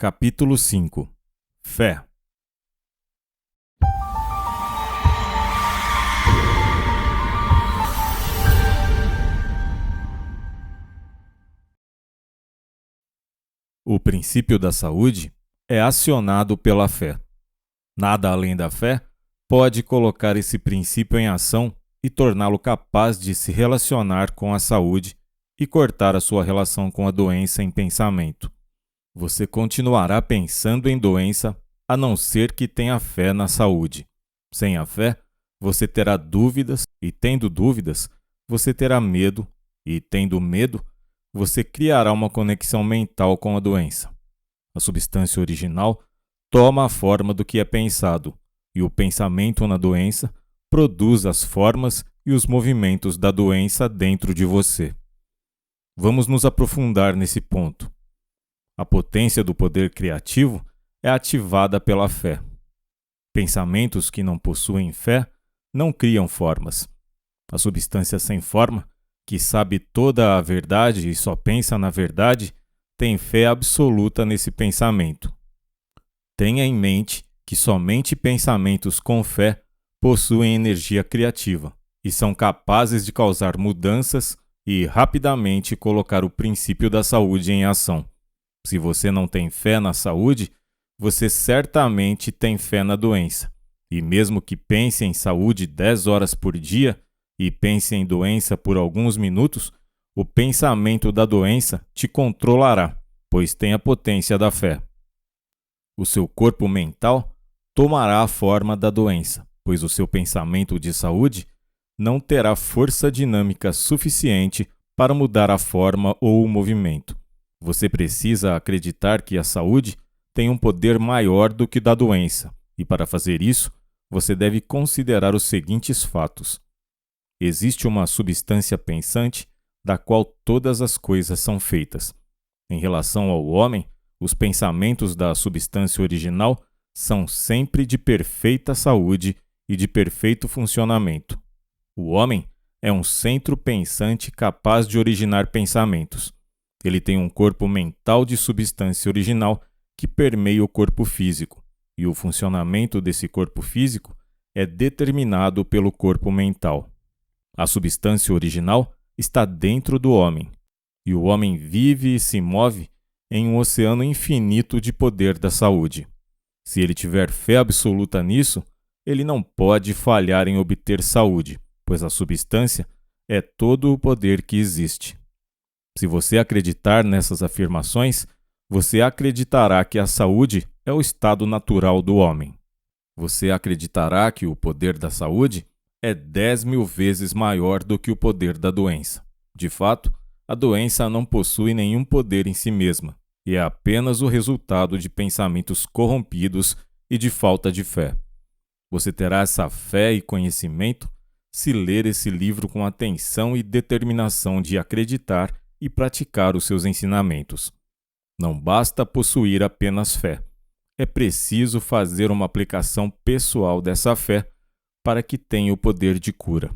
Capítulo 5 Fé. O princípio da saúde é acionado pela fé. Nada além da fé pode colocar esse princípio em ação e torná-lo capaz de se relacionar com a saúde e cortar a sua relação com a doença em pensamento. Você continuará pensando em doença a não ser que tenha fé na saúde. Sem a fé, você terá dúvidas e, tendo dúvidas, você terá medo e, tendo medo, você criará uma conexão mental com a doença. A substância original toma a forma do que é pensado, e o pensamento na doença produz as formas e os movimentos da doença dentro de você. Vamos nos aprofundar nesse ponto. A potência do poder criativo é ativada pela fé. Pensamentos que não possuem fé não criam formas. A substância sem forma, que sabe toda a verdade e só pensa na verdade, tem fé absoluta nesse pensamento. Tenha em mente que somente pensamentos com fé possuem energia criativa e são capazes de causar mudanças e rapidamente colocar o princípio da saúde em ação. Se você não tem fé na saúde, você certamente tem fé na doença. E mesmo que pense em saúde 10 horas por dia e pense em doença por alguns minutos, o pensamento da doença te controlará, pois tem a potência da fé. O seu corpo mental tomará a forma da doença, pois o seu pensamento de saúde não terá força dinâmica suficiente para mudar a forma ou o movimento. Você precisa acreditar que a saúde tem um poder maior do que o da doença, e para fazer isso, você deve considerar os seguintes fatos. Existe uma substância pensante da qual todas as coisas são feitas. Em relação ao homem, os pensamentos da substância original são sempre de perfeita saúde e de perfeito funcionamento. O homem é um centro pensante capaz de originar pensamentos. Ele tem um corpo mental de substância original que permeia o corpo físico, e o funcionamento desse corpo físico é determinado pelo corpo mental. A substância original está dentro do homem, e o homem vive e se move em um oceano infinito de poder da saúde. Se ele tiver fé absoluta nisso, ele não pode falhar em obter saúde, pois a substância é todo o poder que existe. Se você acreditar nessas afirmações, você acreditará que a saúde é o estado natural do homem. Você acreditará que o poder da saúde é 10.000 vezes maior do que o poder da doença. De fato, a doença não possui nenhum poder em si mesma, e é apenas o resultado de pensamentos corrompidos e de falta de fé. Você terá essa fé e conhecimento se ler esse livro com atenção e determinação de acreditar e praticar os seus ensinamentos. Não basta possuir apenas fé. É preciso fazer uma aplicação pessoal dessa fé para que tenha o poder de cura.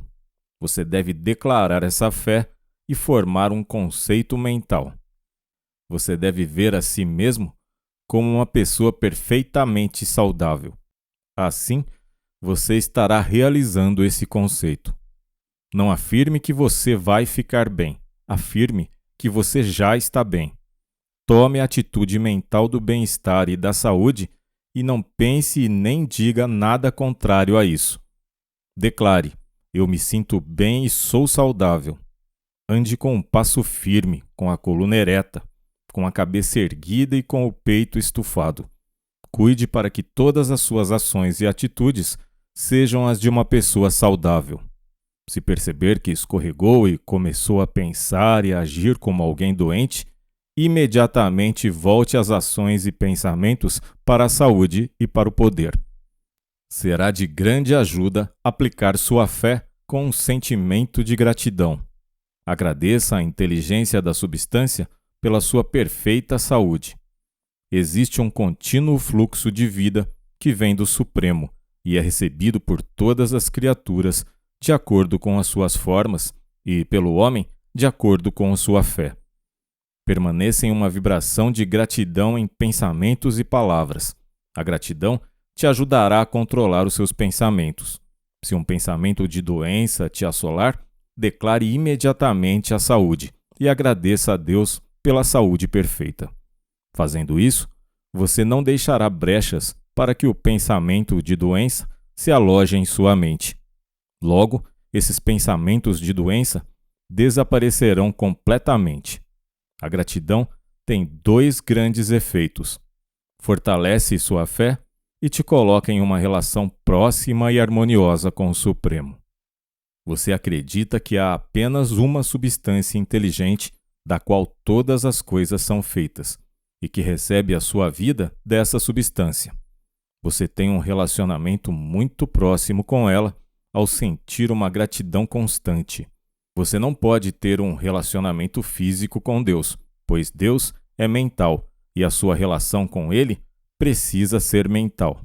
Você deve declarar essa fé e formar um conceito mental. Você deve ver a si mesmo como uma pessoa perfeitamente saudável. Assim, você estará realizando esse conceito. Não afirme que você vai ficar bem. Afirme que você já está bem. Tome a atitude mental do bem-estar e da saúde e não pense e nem diga nada contrário a isso. Declare: eu me sinto bem e sou saudável. Ande com um passo firme, com a coluna ereta, com a cabeça erguida e com o peito estufado. Cuide para que todas as suas ações e atitudes sejam as de uma pessoa saudável. Se perceber que escorregou e começou a pensar e agir como alguém doente, imediatamente volte às ações e pensamentos para a saúde e para o poder. Será de grande ajuda aplicar sua fé com um sentimento de gratidão. Agradeça a inteligência da substância pela sua perfeita saúde. Existe um contínuo fluxo de vida que vem do Supremo e é recebido por todas as criaturas de acordo com as suas formas e, pelo homem, de acordo com a sua fé. Permaneça em uma vibração de gratidão em pensamentos e palavras. A gratidão te ajudará a controlar os seus pensamentos. Se um pensamento de doença te assolar, declare imediatamente a saúde e agradeça a Deus pela saúde perfeita. Fazendo isso, você não deixará brechas para que o pensamento de doença se aloje em sua mente. Logo, esses pensamentos de doença desaparecerão completamente. A gratidão tem dois grandes efeitos: fortalece sua fé e te coloca em uma relação próxima e harmoniosa com o Supremo. Você acredita que há apenas uma substância inteligente da qual todas as coisas são feitas e que recebe a sua vida dessa substância. Você tem um relacionamento muito próximo com ela ao sentir uma gratidão constante. Você não pode ter um relacionamento físico com Deus, pois Deus é mental e a sua relação com Ele precisa ser mental.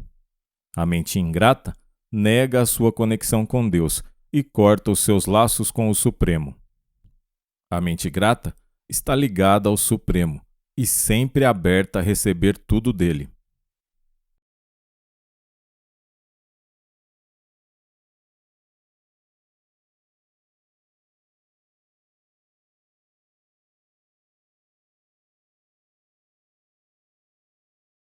A mente ingrata nega a sua conexão com Deus e corta os seus laços com o Supremo. A mente grata está ligada ao Supremo e sempre aberta a receber tudo dele.